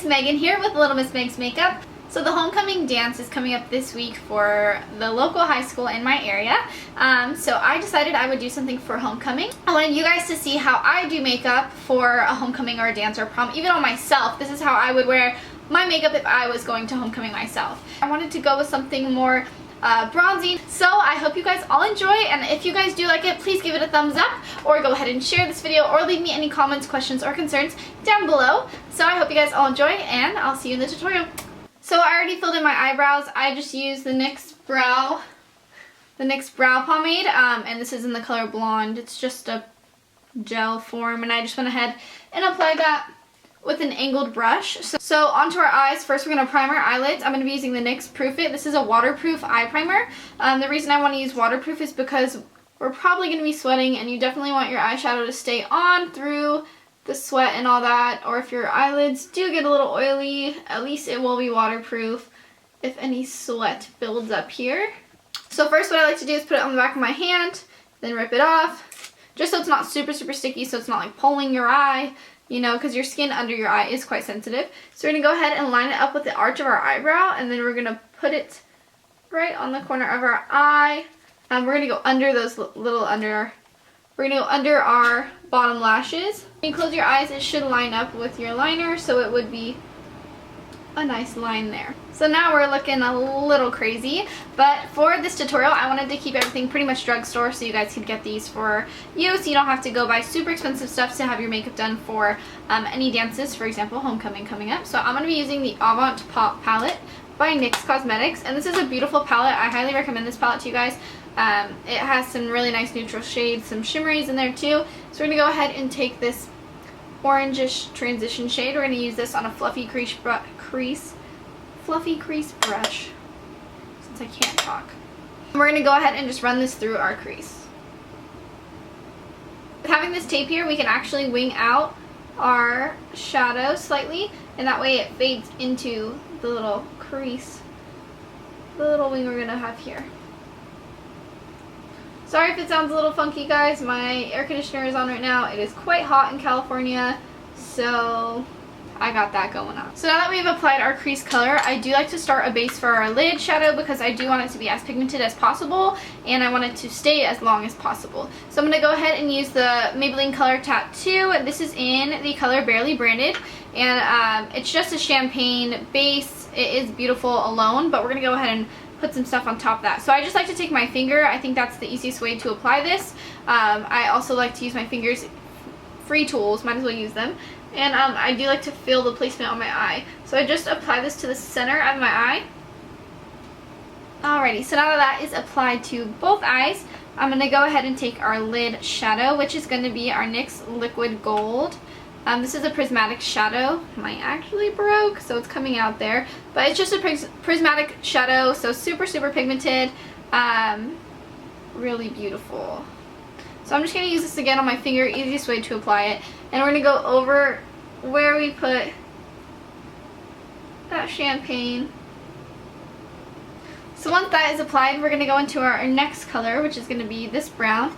it's Megan here with Little Miss Meg's Makeup. So the homecoming dance is coming up this week for the local high school in my area. So I decided I would do something for homecoming. I wanted you guys to see how I do makeup for a homecoming or a dance or prom, even on myself. This is how I would wear my makeup if I was going to homecoming myself. I wanted to go with something more bronzy. So I hope you guys all enjoy, and if you guys do like it, please give it a thumbs up or go ahead and share this video or leave me any comments, questions, or concerns down below. So I hope you guys all enjoy, and I'll see you in the tutorial. So I already filled in my eyebrows. I just used the NYX brow pomade, and this is in the color Blonde. It's just a gel form, and I just went ahead and applied that with an angled brush. So onto our eyes. First, we're going to prime our eyelids. I'm going to be using the NYX Proof It. This is a waterproof eye primer. The reason I want to use waterproof is because we're probably going to be sweating, and you definitely want your eyeshadow to stay on through the sweat and all that. Or if your eyelids do get a little oily, at least it will be waterproof if any sweat builds up here. So first, what I like to do is put it on the back of my hand, then rip it off, just so it's not super sticky, so it's not like pulling your eye, you know, because your skin under your eye is quite sensitive. So we're going to go ahead and line it up with the arch of our eyebrow, and then we're going to put it right on the corner of our eye. We're going to go under those we're going to go under our bottom lashes. When you close your eyes, it should line up with your liner, so it would be a nice line there. So now we're looking a little crazy, but for this tutorial I wanted to keep everything pretty much drugstore so you guys could get these for you, so you don't have to go buy super expensive stuff to have your makeup done for any dances, for example homecoming coming up. So I'm going to be using the Avant Pop palette by NYX Cosmetics, and this is a beautiful palette. I highly recommend this palette to you guys. It has some really nice neutral shades, some shimmeries in there too. So we're going to go ahead and take this orangish transition shade. We're going to use this on a fluffy crease brush, since I can't talk. We're going to go ahead and just run this through our crease. With having this tape here, we can actually wing out our shadow slightly, and that way it fades into the little crease, the little wing we're going to have here. Sorry if it sounds a little funky, guys. My air conditioner is on right now. It is quite hot in California, so I got that going on. So now that we've applied our crease color, I do like to start a base for our lid shadow because I do want it to be as pigmented as possible, and I want it to stay as long as possible. So I'm going to go ahead and use the Maybelline Color Tattoo. This is in the color Barely Branded, and it's just a champagne base. It is beautiful alone, but we're going to go ahead and put some stuff on top of that. So I just like to take my finger. I think that's the easiest way to apply this. I also like to use my fingers. Free tools, might as well use them. And I do like to feel the placement on my eye. So I just apply this to the center of my eye. Alrighty, so now that that is applied to both eyes, I'm going to go ahead and take our lid shadow, which is going to be our NYX Liquid Gold. This is a prismatic shadow. Mine actually broke, so it's coming out there. But it's just a prismatic shadow, so super pigmented. Really beautiful. So I'm just going to use this again on my finger, easiest way to apply it. And we're going to go over where we put that champagne. So once that is applied, we're going to go into our next color, which is going to be this brown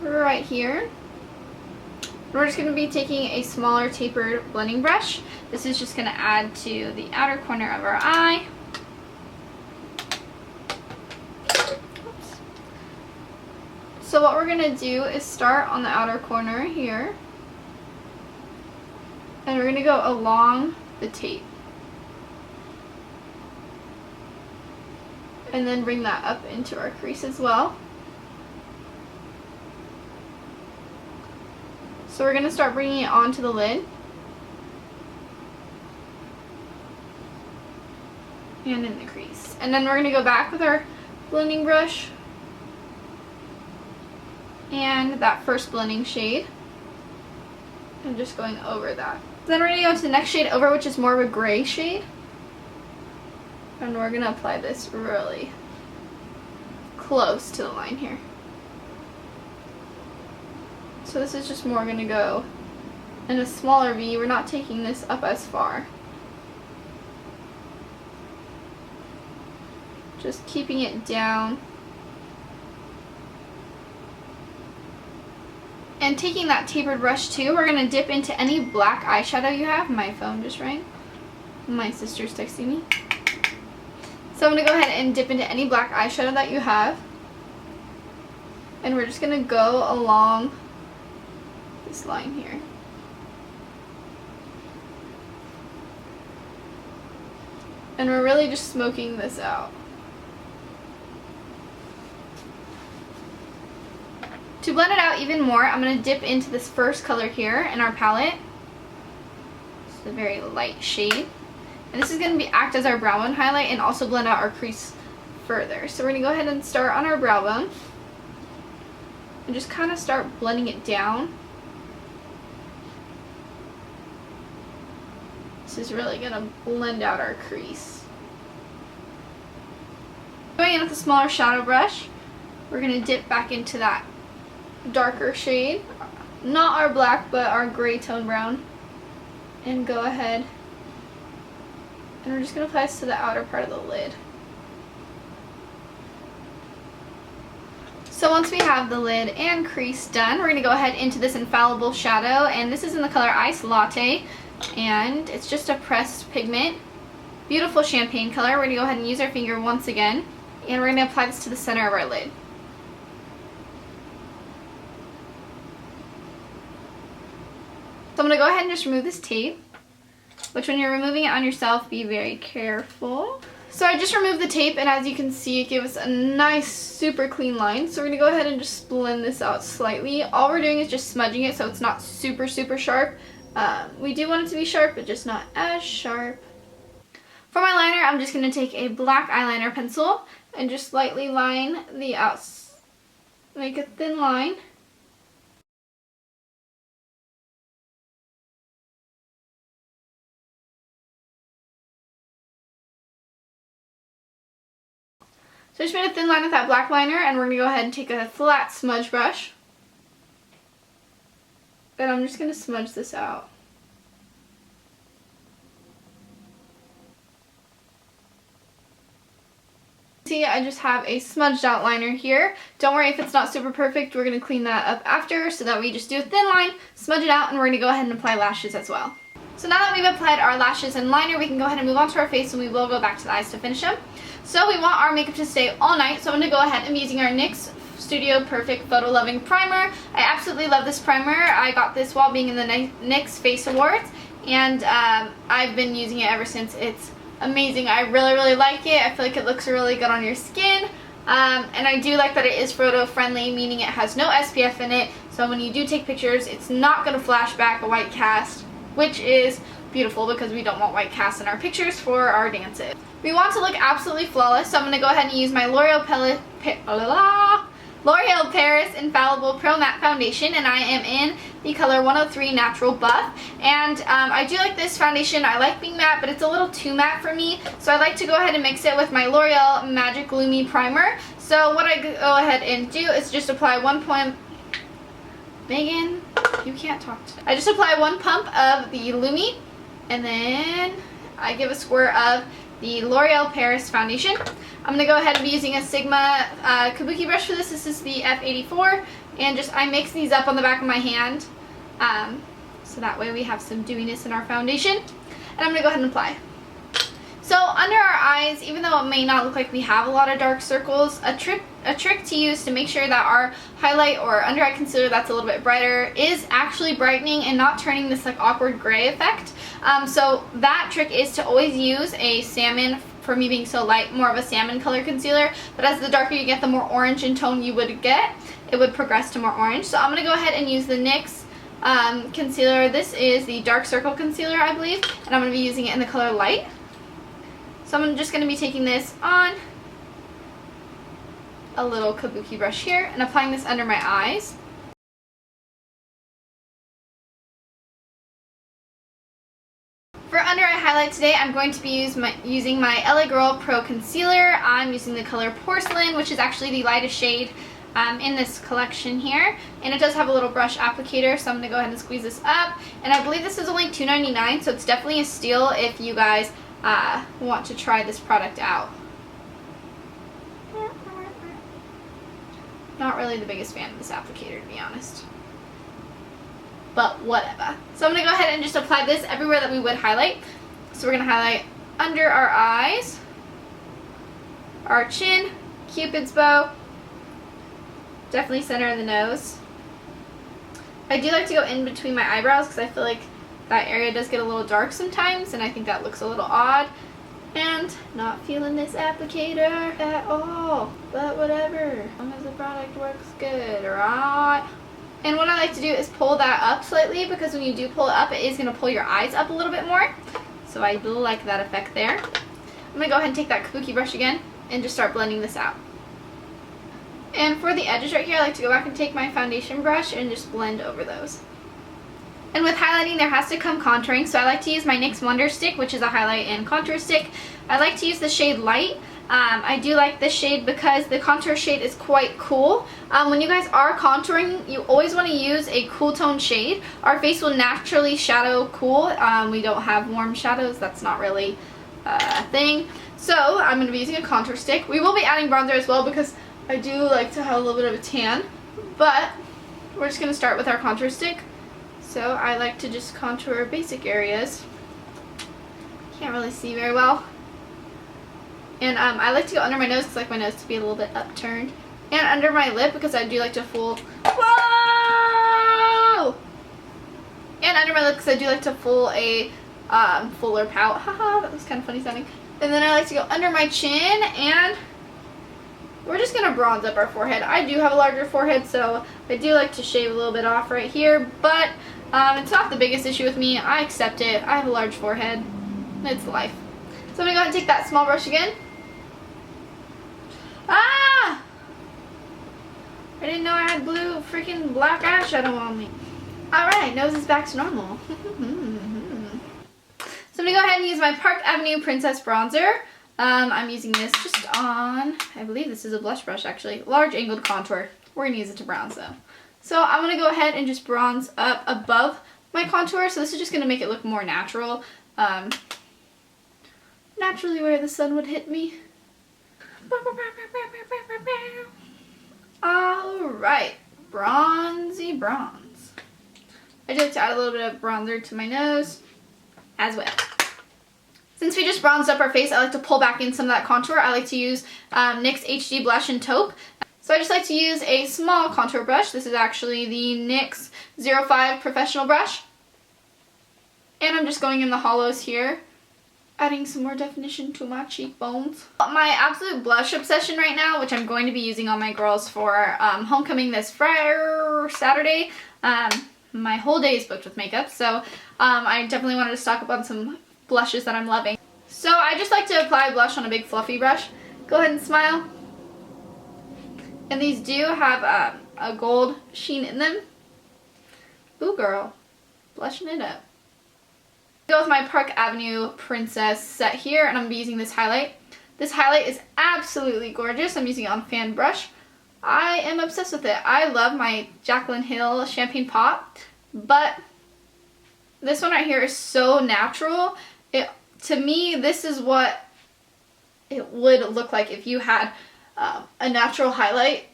right here. We're just going to be taking a smaller tapered blending brush. This is just going to add to the outer corner of our eye. Oops. So what we're going to do is start on the outer corner here. And we're going to go along the tape. And then bring that up into our crease as well. So we're going to start bringing it onto the lid. And in the crease. And then we're going to go back with our blending brush. And that first blending shade. And just going over that. Then we're going to go into the next shade over, which is more of a gray shade. And we're going to apply this really close to the line here. So this is just more going to go in a smaller V. We're not taking this up as far. Just keeping it down. And taking that tapered brush too, we're going to dip into any black eyeshadow you have. My phone just rang. My sister's texting me. So I'm going to go ahead and dip into any black eyeshadow that you have. And we're just going to go along this line here. And we're really just smoking this out. To blend it out even more, I'm going to dip into this first color here in our palette. It's a very light shade. And this is going to act as our brow bone highlight and also blend out our crease further. So we're going to go ahead and start on our brow bone. And just kind of start blending it down. This is really going to blend out our crease. Going in with a smaller shadow brush, we're going to dip back into that darker shade. Not our black, but our gray tone brown. And go ahead. And we're just going to apply this to the outer part of the lid. So once we have the lid and crease done, we're going to go ahead into this infallible shadow. And this is in the color Ice Latte. And it's just a pressed pigment. Beautiful champagne color. We're going to go ahead and use our finger once again. And we're going to apply this to the center of our lid. So I'm going to go ahead and just remove this tape. Which when you're removing it on yourself, be very careful. So I just removed the tape, and as you can see, it gave us a nice, super clean line. So we're going to go ahead and just blend this out slightly. All we're doing is just smudging it so it's not super, super sharp. We do want it to be sharp, but just not as sharp. For my liner, I'm just going to take a black eyeliner pencil and just lightly line the outs. Make a thin line. So I just made a thin line with that black liner, and we're going to go ahead and take a flat smudge brush. And I'm just going to smudge this out. See, I just have a smudged out liner here. Don't worry if it's not super perfect. We're going to clean that up after so that we just do a thin line, smudge it out, and we're going to go ahead and apply lashes as well. So now that we've applied our lashes and liner, we can go ahead and move on to our face, and we will go back to the eyes to finish them. So we want our makeup to stay all night, so I'm going to go ahead and be using our NYX Studio Perfect Photo Loving Primer. I absolutely love this primer. I got this while being in the NYX Face Awards, and I've been using it ever since. It's amazing. I really, really like it. I feel like it looks really good on your skin. And I do like that it is photo friendly, meaning it has no SPF in it, so when you do take pictures, it's not going to flash back a white cast, which is beautiful because we don't want white casts in our pictures for our dances. We want to look absolutely flawless, so I'm going to go ahead and use my L'Oreal Paris Infallible Pro Matte Foundation, and I am in the color 103 Natural Buff. And I do like this foundation. I like being matte, but it's a little too matte for me, so I like to go ahead and mix it with my L'Oreal Magic Lumi Primer. So what I go ahead and do is just apply Megan, you can't talk today. I just apply 1 pump of the Lumi, and then I give a squirt of the L'Oreal Paris foundation. I'm going to go ahead and be using a Sigma kabuki brush for this. This is the F84, and I mix these up on the back of my hand, so that way we have some dewiness in our foundation. And I'm going to go ahead and apply. So under our eyes, even though it may not look like we have a lot of dark circles, a trick to use to make sure that our highlight or under eye concealer that's a little bit brighter is actually brightening and not turning this like awkward gray effect. So that trick is to always use a salmon, for me being so light, more of a salmon color concealer, but as the darker you get, the more orange in tone you would get. It would progress to more orange. So I'm going to go ahead and use the NYX concealer. This is the Dark Circle Concealer, I believe, and I'm going to be using it in the color Light. So I'm just going to be taking this on a little kabuki brush here and applying this under my eyes. For under eye highlight today, I'm going to be using my LA Girl Pro Concealer. I'm using the color Porcelain, which is actually the lightest shade in this collection here. And it does have a little brush applicator, so I'm going to go ahead and squeeze this up. And I believe this is only $2.99, so it's definitely a steal if you guys want to try this product out. Not really the biggest fan of this applicator, to be honest. But whatever. So I'm going to go ahead and just apply this everywhere that we would highlight. So we're going to highlight under our eyes, our chin, Cupid's bow, definitely center of the nose. I do like to go in between my eyebrows because I feel like that area does get a little dark sometimes, and I think that looks a little odd. And not feeling this applicator at all, but whatever, as long as the product works good, right? And what I like to do is pull that up slightly, because when you do pull it up, it is going to pull your eyes up a little bit more. So I do like that effect there. I'm going to go ahead and take that kabuki brush again and just start blending this out. And for the edges right here, I like to go back and take my foundation brush and just blend over those. And with highlighting, there has to come contouring, so I like to use my NYX Wonder Stick, which is a highlight and contour stick. I like to use the shade Light. I do like this shade because the contour shade is quite cool. When you guys are contouring, you always want to use a cool tone shade. Our face will naturally shadow cool. We don't have warm shadows. That's not really a thing. So I'm going to be using a contour stick. We will be adding bronzer as well because I do like to have a little bit of a tan. But we're just going to start with our contour stick. So I like to just contour basic areas. Can't really see very well. And I like to go under my nose because I like my nose to be a little bit upturned. And under my lip because I do like to full... Whoa! And under my lip because I do like to full a fuller pout. Haha, that was kind of funny sounding. And then I like to go under my chin, and we're just going to bronze up our forehead. I do have a larger forehead, so I do like to shave a little bit off right here. But it's not the biggest issue with me. I accept it. I have a large forehead. It's life. So I'm going to go ahead and take that small brush again. Ah! I didn't know I had blue freaking black eyeshadow on me. Alright, nose is back to normal. So I'm going to go ahead and use my Park Avenue Princess Bronzer. I'm using this just on, I believe this is a blush brush actually, large angled contour. We're going to use it to bronze though. So I'm going to go ahead and just bronze up above my contour. So this is just going to make it look more natural. Naturally where the sun would hit me. Alright, bronzy bronze. I do like to add a little bit of bronzer to my nose as well. Since we just bronzed up our face, I like to pull back in some of that contour. I like to use NYX HD Blush and Taupe. So I just like to use a small contour brush. This is actually the NYX 05 Professional Brush. And I'm just going in the hollows here, adding some more definition to my cheekbones. My absolute blush obsession right now, which I'm going to be using on my girls for homecoming this Saturday. My whole day is booked with makeup, so I definitely wanted to stock up on some blushes that I'm loving. So I just like to apply blush on a big fluffy brush. Go ahead and smile. And these do have a gold sheen in them. Ooh girl, blushing it up. Go with my Park Avenue Princess set here, and I'm going to be using this highlight. This highlight is absolutely gorgeous. I'm using it on fan brush. I am obsessed with it. I love my Jaclyn Hill Champagne Pop, but this one right here is so natural. To me, this is what it would look like if you had a natural highlight.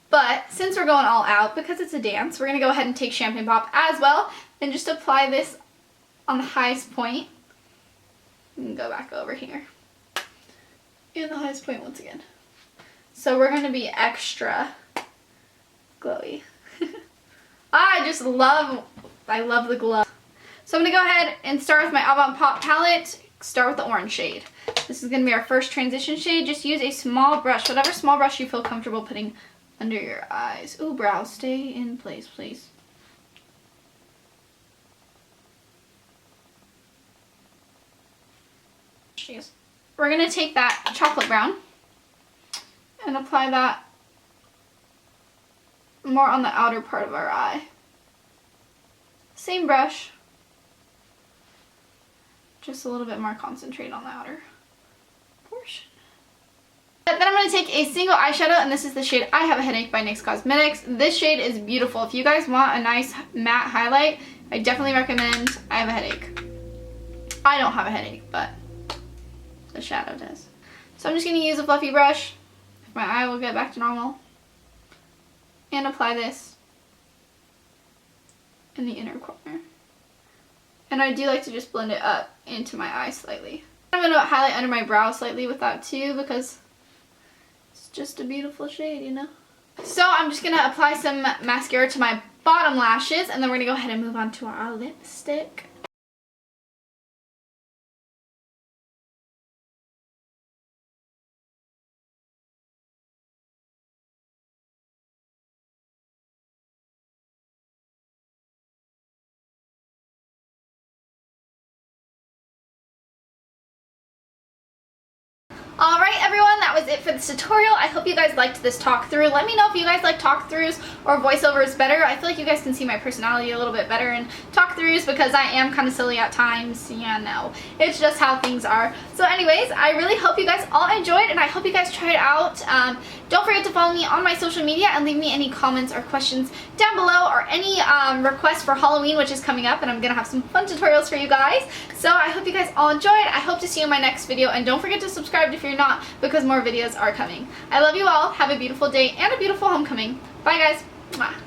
But since we're going all out, because it's a dance, we're going to go ahead and take Champagne Pop as well and just apply this on the highest point. And go back over here. And the highest point once again. So we're going to be extra glowy. I love the glow. So I'm going to go ahead and start with my Avant Pop palette. Start with the orange shade. This is going to be our first transition shade. Just use a small brush, whatever small brush you feel comfortable putting under your eyes. Ooh, brows, stay in place, please. Jeez. We're going to take that chocolate brown and apply that more on the outer part of our eye. Same brush, just a little bit more concentrate on the outer portion. Then I'm going to take a single eyeshadow, and this is the shade I Have a Headache by NYX Cosmetics. This shade is beautiful. If you guys want a nice matte highlight, I definitely recommend I Have a Headache. I don't have a headache, but the shadow does. So I'm just going to use a fluffy brush. My eye will get back to normal. And apply this in the inner corner. And I do like to just blend it up into my eye slightly. I'm going to highlight under my brow slightly with that too because it's just a beautiful shade, you know? So I'm just going to apply some mascara to my bottom lashes, and then we're going to go ahead and move on to our lipstick. Alright everyone, that was it for this tutorial. I hope you guys liked this talk through. Let me know if you guys like talk throughs or voiceovers better. I feel like you guys can see my personality a little bit better in talk throughs because I am kind of silly at times. Yeah, no. It's just how things are. So anyways, I really hope you guys all enjoyed, and I hope you guys try it out. Don't forget to follow me on my social media and leave me any comments or questions down below, or any requests for Halloween, which is coming up, and I'm going to have some fun tutorials for you guys. So I hope you guys all enjoyed. I hope to see you in my next video, and don't forget to subscribe if you're not, because more videos are coming. I love you all. Have a beautiful day and a beautiful homecoming. Bye guys. Mwah.